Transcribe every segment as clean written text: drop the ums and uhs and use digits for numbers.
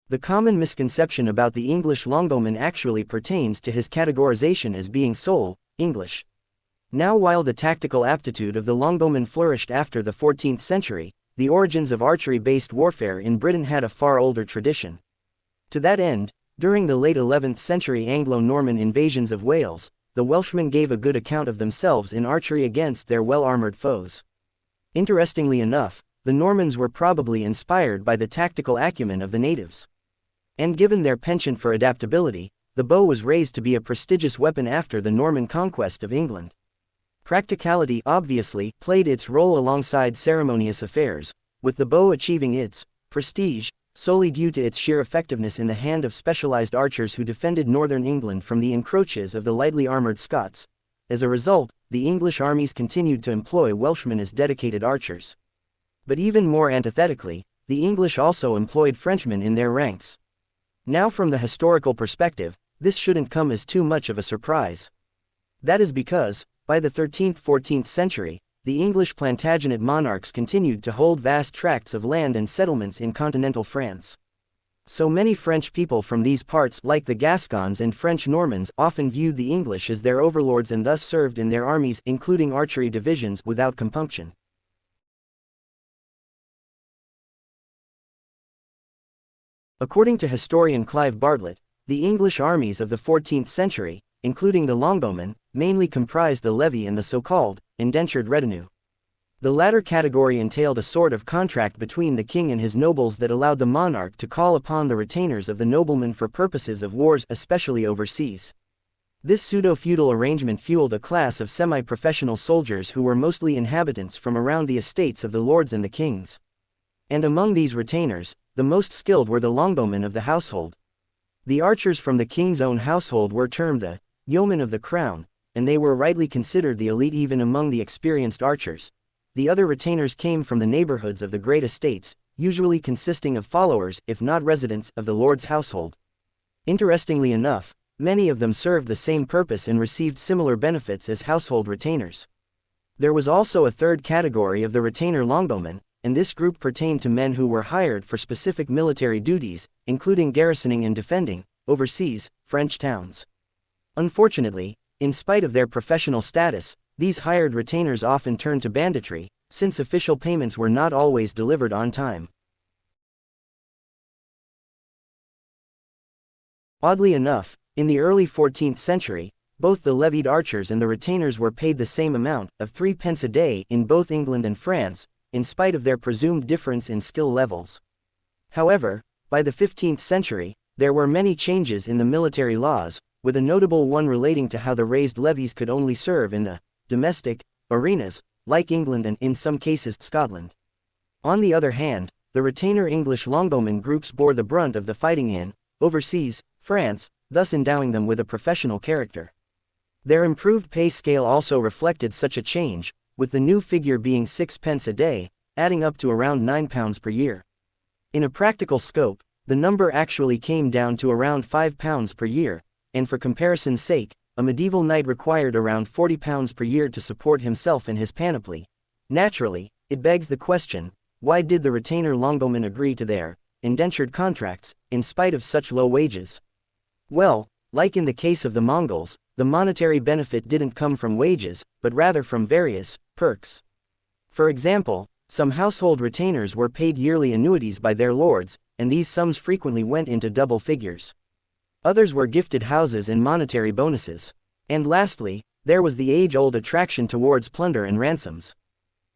The common misconception about the English longbowman actually pertains to his categorization as being sole English. Now, while the tactical aptitude of the longbowman flourished after the 14th century, the origins of archery-based warfare in Britain had a far older tradition. To that end, during the late 11th century Anglo-Norman invasions of Wales, the Welshmen gave a good account of themselves in archery against their well-armored foes. Interestingly enough, the Normans were probably inspired by the tactical acumen of the natives. And given their penchant for adaptability, the bow was raised to be a prestigious weapon after the Norman conquest of England. Practicality obviously played its role alongside ceremonious affairs, with the bow achieving its prestige solely due to its sheer effectiveness in the hand of specialized archers who defended northern England from the encroaches of the lightly armored Scots. As a result, the English armies continued to employ Welshmen as dedicated archers. But even more antithetically, the English also employed Frenchmen in their ranks. Now, from the historical perspective, this shouldn't come as too much of a surprise. That is because, by the 13th–14th century, the English Plantagenet monarchs continued to hold vast tracts of land and settlements in continental France. So many French people from these parts, like the Gascons and French Normans, often viewed the English as their overlords and thus served in their armies, including archery divisions, without compunction. According to historian Clive Bartlett, the English armies of the 14th century, including the longbowmen, mainly comprised the levy and the so-called indentured retinue. The latter category entailed a sort of contract between the king and his nobles that allowed the monarch to call upon the retainers of the noblemen for purposes of wars, especially overseas. This pseudo-feudal arrangement fueled a class of semi-professional soldiers who were mostly inhabitants from around the estates of the lords and the kings. And among these retainers, the most skilled were the longbowmen of the household. The archers from the king's own household were termed the yeomen of the crown, and they were rightly considered the elite even among the experienced archers. The other retainers came from the neighborhoods of the great estates, usually consisting of followers, if not residents, of the lord's household. Interestingly enough, many of them served the same purpose and received similar benefits as household retainers. There was also a third category of the retainer longbowmen, and this group pertained to men who were hired for specific military duties, including garrisoning and defending overseas French towns. Unfortunately, in spite of their professional status, these hired retainers often turned to banditry, since official payments were not always delivered on time. Oddly enough, in the early 14th century, both the levied archers and the retainers were paid the same amount of 3 pence a day in both England and France, in spite of their presumed difference in skill levels. However, by the 15th century, there were many changes in the military laws, with a notable one relating to how the raised levies could only serve in the domestic arenas, like England and, in some cases, Scotland. On the other hand, the retainer English longbowmen groups bore the brunt of the fighting in overseas France, thus endowing them with a professional character. Their improved pay scale also reflected such a change, with the new figure being 6 pence a day, adding up to around £9 per year. In a practical scope, the number actually came down to around £5 per year, and for comparison's sake, a medieval knight required around £40 per year to support himself and his panoply. Naturally, it begs the question, why did the retainer longbowmen agree to their indentured contracts, in spite of such low wages? Well, like in the case of the Mongols, the monetary benefit didn't come from wages, but rather from various perks. For example, some household retainers were paid yearly annuities by their lords, and these sums frequently went into double figures. Others were gifted houses and monetary bonuses. And lastly, there was the age-old attraction towards plunder and ransoms.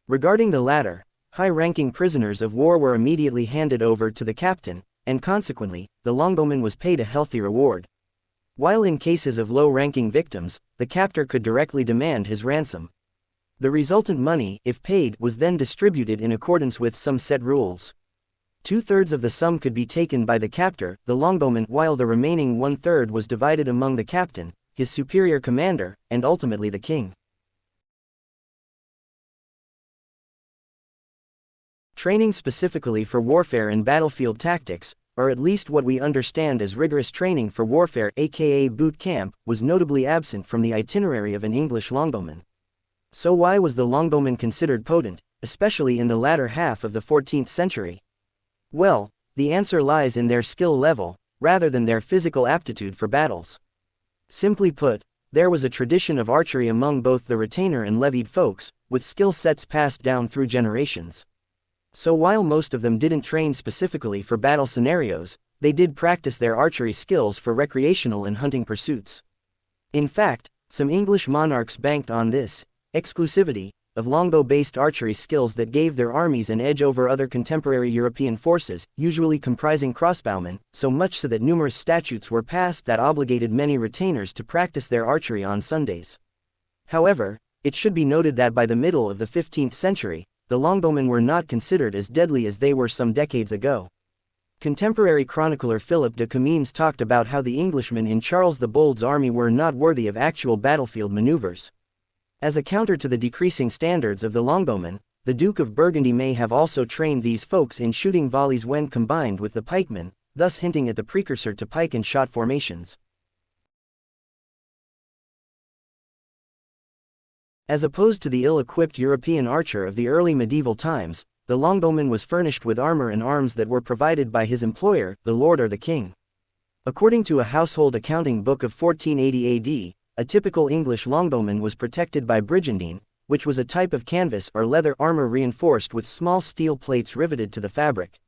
Regarding the latter, high-ranking prisoners of war were immediately handed over to the captain, and consequently, the longbowman was paid a healthy reward. While in cases of low-ranking victims, the captor could directly demand his ransom. The resultant money, if paid, was then distributed in accordance with some set rules. 2/3 of the sum could be taken by the captor, the longbowman, while the remaining 1/3 was divided among the captain, his superior commander, and ultimately the king. Training specifically for warfare and battlefield tactics, or at least what we understand as rigorous training for warfare aka boot camp, was notably absent from the itinerary of an English longbowman. So why was the longbowman considered potent, especially in the latter half of the 14th century? Well, The answer lies in their skill level, rather than their physical aptitude for battles. Simply put, there was a tradition of archery among both the retainer and levied folks, with skill sets passed down through generations. So while most of them didn't train specifically for battle scenarios, they did practice their archery skills for recreational and hunting pursuits. In fact, some English monarchs banked on this exclusivity of longbow-based archery skills that gave their armies an edge over other contemporary European forces, usually comprising crossbowmen, so much so that numerous statutes were passed that obligated many retainers to practice their archery on Sundays. However, it should be noted that by the middle of the 15th century, the longbowmen were not considered as deadly as they were some decades ago. Contemporary chronicler Philip de Comines talked about how the Englishmen in Charles the Bold's army were not worthy of actual battlefield maneuvers. As a counter to the decreasing standards of the longbowmen, the Duke of Burgundy may have also trained these folks in shooting volleys when combined with the pikemen, thus hinting at the precursor to pike and shot formations. As opposed to the ill-equipped European archer of the early medieval times, the longbowman was furnished with armor and arms that were provided by his employer, the lord or the king. According to a household accounting book of 1480 AD, a typical English longbowman was protected by brigandine, which was a type of canvas or leather armor reinforced with small steel plates riveted to the fabric.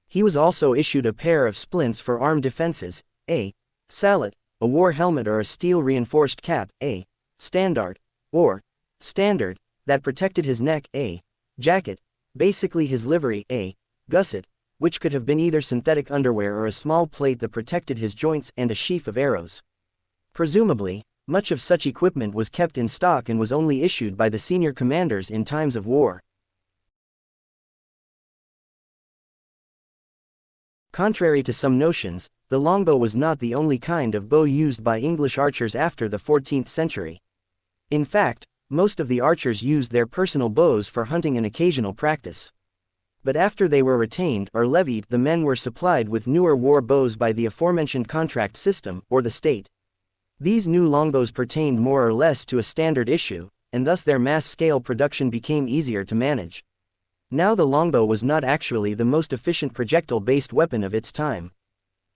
He was also issued a pair of splints for arm defenses, a sallet, a war helmet or a steel-reinforced cap, a standard, or standard, that protected his neck, a jacket, basically his livery, a gusset, which could have been either synthetic underwear or a small plate that protected his joints, and a sheaf of arrows. Presumably, much of such equipment was kept in stock and was only issued by the senior commanders in times of war. Contrary to some notions, the longbow was not the only kind of bow used by English archers after the 14th century. In fact, most of the archers used their personal bows for hunting and occasional practice. But after they were retained or levied, the men were supplied with newer war bows by the aforementioned contract system, or the state. These new longbows pertained more or less to a standard issue, and thus their mass-scale production became easier to manage. Now the longbow was not actually the most efficient projectile-based weapon of its time.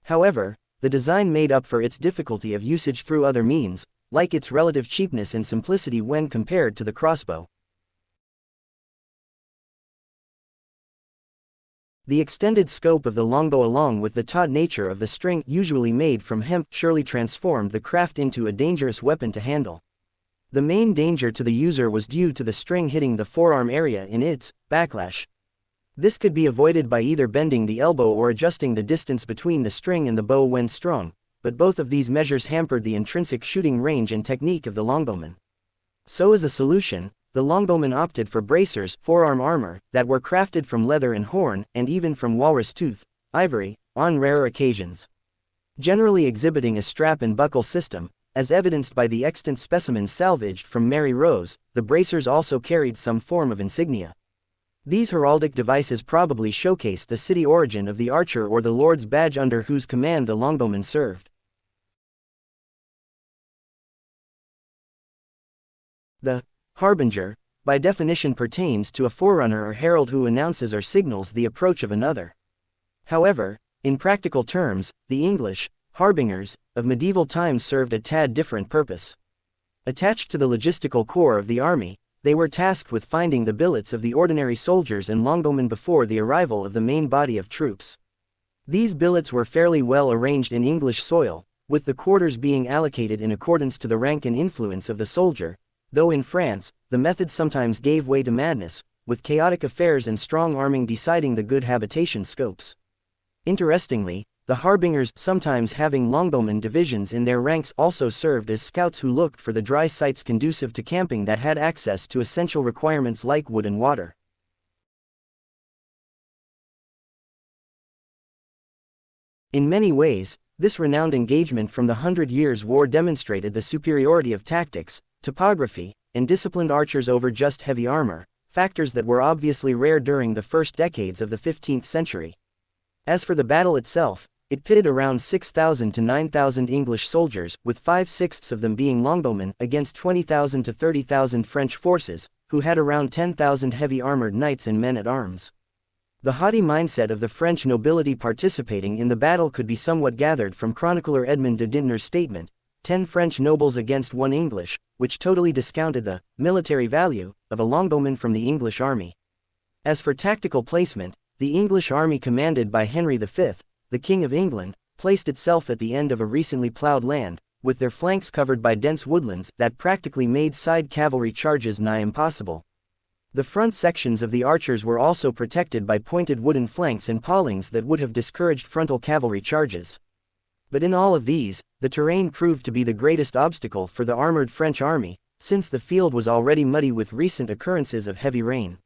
However, the design made up for its difficulty of usage through other means, like its relative cheapness and simplicity when compared to the crossbow. The extended scope of the longbow along with the taut nature of the string usually made from hemp surely transformed the craft into a dangerous weapon to handle. The main danger to the user was due to the string hitting the forearm area in its backlash. This could be avoided by either bending the elbow or adjusting the distance between the string and the bow when strung, but both of these measures hampered the intrinsic shooting range and technique of the longbowman. So as a solution, the longbowman opted for bracers, forearm armor, that were crafted from leather and horn, and even from walrus tooth, ivory, on rarer occasions. Generally exhibiting a strap and buckle system, as evidenced by the extant specimens salvaged from Mary Rose, the bracers also carried some form of insignia. These heraldic devices probably showcased the city origin of the archer or the lord's badge under whose command the longbowman served. The harbinger, by definition, pertains to a forerunner or herald who announces or signals the approach of another. However, in practical terms, the English harbingers of medieval times served a tad different purpose. Attached to the logistical core of the army, they were tasked with finding the billets of the ordinary soldiers and longbowmen before the arrival of the main body of troops. These billets were fairly well arranged in English soil, with the quarters being allocated in accordance to the rank and influence of the soldier, though in France, the method sometimes gave way to madness, with chaotic affairs and strong arming deciding the good habitation scopes. Interestingly, the harbingers, sometimes having longbowmen divisions in their ranks, also served as scouts who looked for the dry sites conducive to camping that had access to essential requirements like wood and water. In many ways, this renowned engagement from the 100 Years' War demonstrated the superiority of tactics, topography, and disciplined archers over just heavy armor, factors that were obviously rare during the first decades of the 15th century. As for the battle itself, it pitted around 6,000 to 9,000 English soldiers, with 5/6 of them being longbowmen, against 20,000 to 30,000 French forces, who had around 10,000 heavy armored knights and men at arms. The haughty mindset of the French nobility participating in the battle could be somewhat gathered from chronicler Edmond de Dinter's statement, 10 French nobles against 1 English, which totally discounted the military value of a longbowman from the English army. As for tactical placement, the English army commanded by Henry V, the King of England, placed itself at the end of a recently ploughed land, with their flanks covered by dense woodlands that practically made side cavalry charges nigh impossible. The front sections of the archers were also protected by pointed wooden flanks and palings that would have discouraged frontal cavalry charges. But in all of these, the terrain proved to be the greatest obstacle for the armored French army, since the field was already muddy with recent occurrences of heavy rain.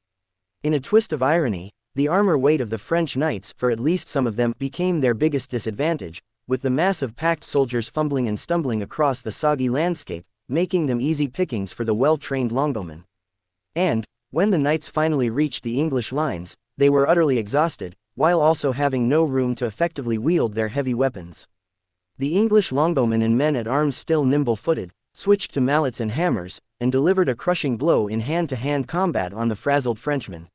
In a twist of irony, the armor weight of the French knights, for at least some of them, became their biggest disadvantage, with the mass of packed soldiers fumbling and stumbling across the soggy landscape, making them easy pickings for the well-trained longbowmen. And, when the knights finally reached the English lines, they were utterly exhausted, while also having no room to effectively wield their heavy weapons. The English longbowmen and men at arms, still nimble-footed, switched to mallets and hammers, and delivered a crushing blow in hand-to-hand combat on the frazzled Frenchmen.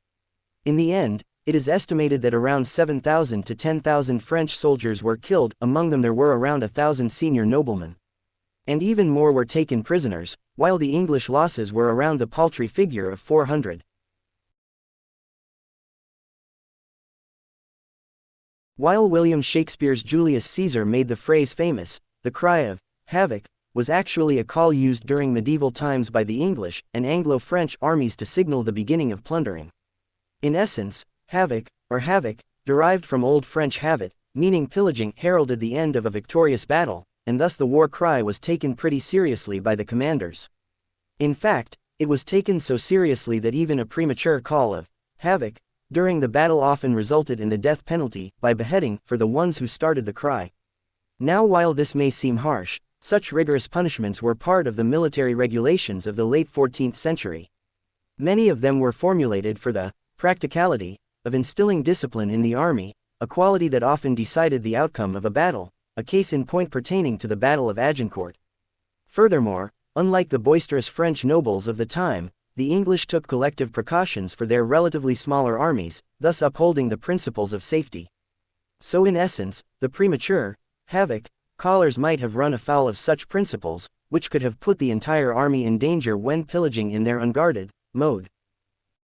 In the end, it is estimated that around 7,000 to 10,000 French soldiers were killed, among them there were around 1,000 senior noblemen. And even more were taken prisoners, while the English losses were around the paltry figure of 400. While William Shakespeare's Julius Caesar made the phrase famous, the cry of havoc was actually a call used during medieval times by the English and Anglo-French armies to signal the beginning of plundering. In essence, havoc, or havoc, derived from Old French havet, meaning pillaging, heralded the end of a victorious battle, and thus the war cry was taken pretty seriously by the commanders. In fact, it was taken so seriously that even a premature call of havoc during the battle often resulted in the death penalty by beheading for the ones who started the cry. Now, while this may seem harsh, such rigorous punishments were part of the military regulations of the late 14th century. Many of them were formulated for the practicality of instilling discipline in the army, a quality that often decided the outcome of a battle, a case in point pertaining to the Battle of Agincourt. Furthermore, unlike the boisterous French nobles of the time, the English took collective precautions for their relatively smaller armies, thus upholding the principles of safety. So in essence, the premature havoc callers might have run afoul of such principles, which could have put the entire army in danger when pillaging in their unguarded mode.